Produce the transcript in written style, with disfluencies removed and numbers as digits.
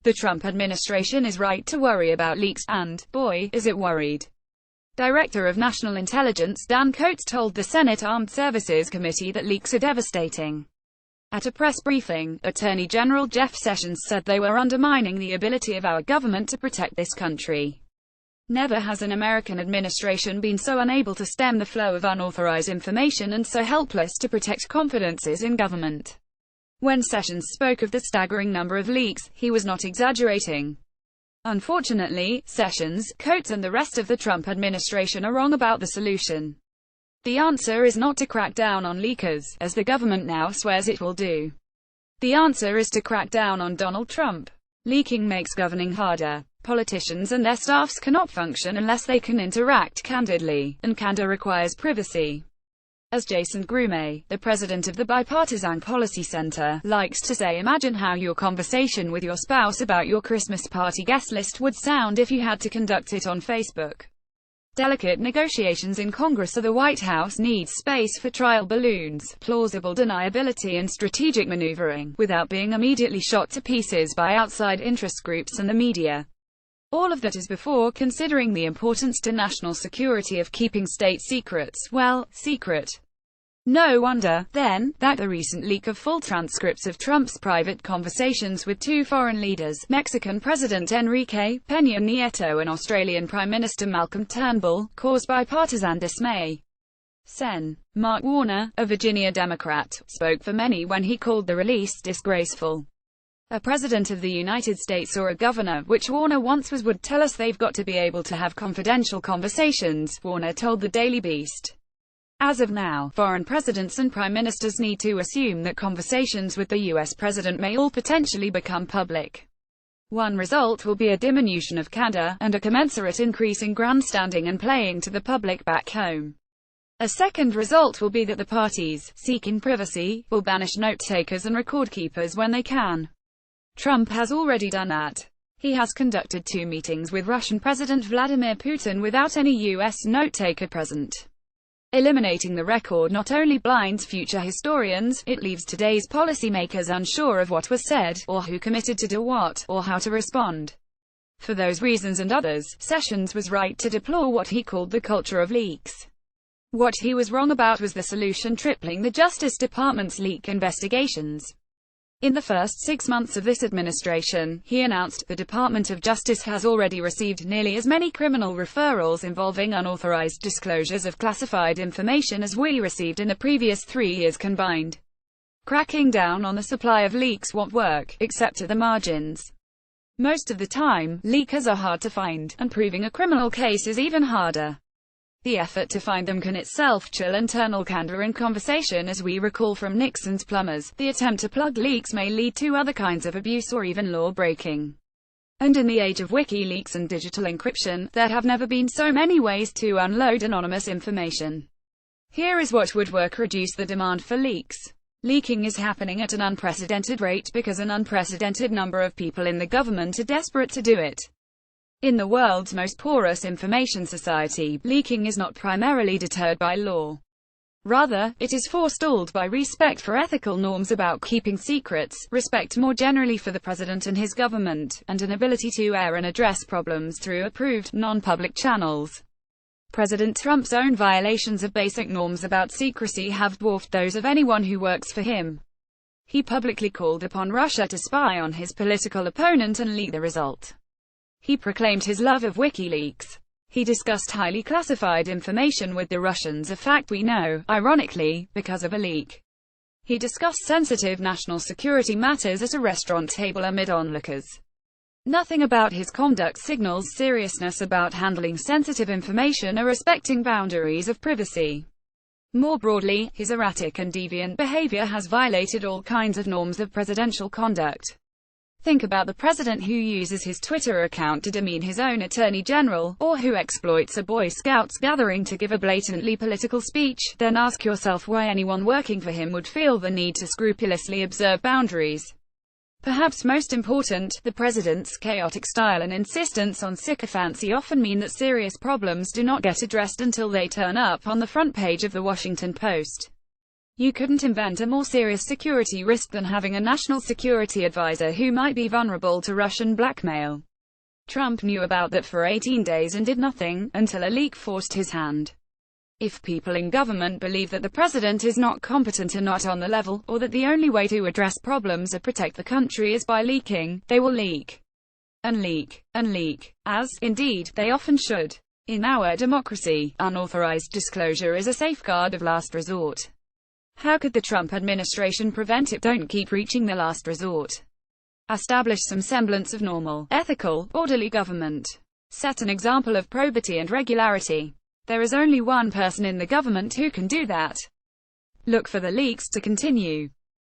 The Trump administration is right to worry about leaks, and, boy, is it worried. Director of National Intelligence Dan Coats told the Senate Armed Services Committee that leaks are devastating. At a press briefing, Attorney General Jeff Sessions said they were undermining the ability of our government to protect this country. Never has an American administration been so unable to stem the flow of unauthorized information and so helpless to protect confidences in government. When Sessions spoke of the staggering number of leaks, he was not exaggerating. Unfortunately, Sessions, Coats and the rest of the Trump administration are wrong about the solution. The answer is not to crack down on leakers, as the government now swears it will do. The answer is to crack down on Donald Trump. Leaking makes governing harder. Politicians and their staffs cannot function unless they can interact candidly, and candor requires privacy. As Jason Grumet, the president of the Bipartisan Policy Center, likes to say, imagine how your conversation with your spouse about your Christmas party guest list would sound if you had to conduct it on Facebook. Delicate negotiations in Congress. The White House needs space for trial balloons, plausible deniability and strategic maneuvering, without being immediately shot to pieces by outside interest groups and the media. All of that is before considering the importance to national security of keeping state secrets, well, secret. No wonder, then, that the recent leak of full transcripts of Trump's private conversations with two foreign leaders, Mexican President Enrique Peña Nieto and Australian Prime Minister Malcolm Turnbull, caused bipartisan dismay. Sen. Mark Warner, a Virginia Democrat, spoke for many when he called the release disgraceful. A president of the United States or a governor, which Warner once was, would tell us they've got to be able to have confidential conversations, Warner told the Daily Beast. As of now, foreign presidents and prime ministers need to assume that conversations with the U.S. president may all potentially become public. One result will be a diminution of candor, and a commensurate increase in grandstanding and playing to the public back home. A second result will be that the parties, seeking privacy, will banish note-takers and record-keepers when they can. Trump has already done that. He has conducted 2 meetings with Russian President Vladimir Putin without any U.S. note-taker present. Eliminating the record not only blinds future historians, it leaves today's policymakers unsure of what was said, or who committed to do what, or how to respond. For those reasons and others, Sessions was right to deplore what he called the culture of leaks. What he was wrong about was the solution: tripling the Justice Department's leak investigations. In the first 6 months of this administration, he announced, the Department of Justice has already received nearly as many criminal referrals involving unauthorized disclosures of classified information as we received in the previous 3 years combined. Cracking down on the supply of leaks won't work, except at the margins. Most of the time, leakers are hard to find, and proving a criminal case is even harder. The effort to find them can itself chill internal candor in conversation. As we recall from Nixon's plumbers, the attempt to plug leaks may lead to other kinds of abuse or even law-breaking. And in the age of WikiLeaks and digital encryption, there have never been so many ways to unload anonymous information. Here is what would work: reduce the demand for leaks. Leaking is happening at an unprecedented rate because an unprecedented number of people in the government are desperate to do it. In the world's most porous information society, leaking is not primarily deterred by law. Rather, it is forestalled by respect for ethical norms about keeping secrets, respect more generally for the president and his government, and an ability to air and address problems through approved, non-public channels. President Trump's own violations of basic norms about secrecy have dwarfed those of anyone who works for him. He publicly called upon Russia to spy on his political opponent and leak the result. He proclaimed his love of WikiLeaks. He discussed highly classified information with the Russians, a fact we know, ironically, because of a leak. He discussed sensitive national security matters at a restaurant table amid onlookers. Nothing about his conduct signals seriousness about handling sensitive information or respecting boundaries of privacy. More broadly, his erratic and deviant behavior has violated all kinds of norms of presidential conduct. Think about the president who uses his Twitter account to demean his own attorney general, or who exploits a Boy Scouts gathering to give a blatantly political speech. Then ask yourself why anyone working for him would feel the need to scrupulously observe boundaries. Perhaps most important, the president's chaotic style and insistence on sycophancy often mean that serious problems do not get addressed until they turn up on the front page of the Washington Post. You couldn't invent a more serious security risk than having a national security advisor who might be vulnerable to Russian blackmail. Trump knew about that for 18 days and did nothing, until a leak forced his hand. If people in government believe that the president is not competent or not on the level, or that the only way to address problems or protect the country is by leaking, they will leak. And leak. And leak. As, indeed, they often should. In our democracy, unauthorized disclosure is a safeguard of last resort. How could the Trump administration prevent it? Don't keep reaching the last resort. Establish some semblance of normal, ethical, orderly government. Set an example of probity and regularity. There is only one person in the government who can do that. Look for the leaks to continue.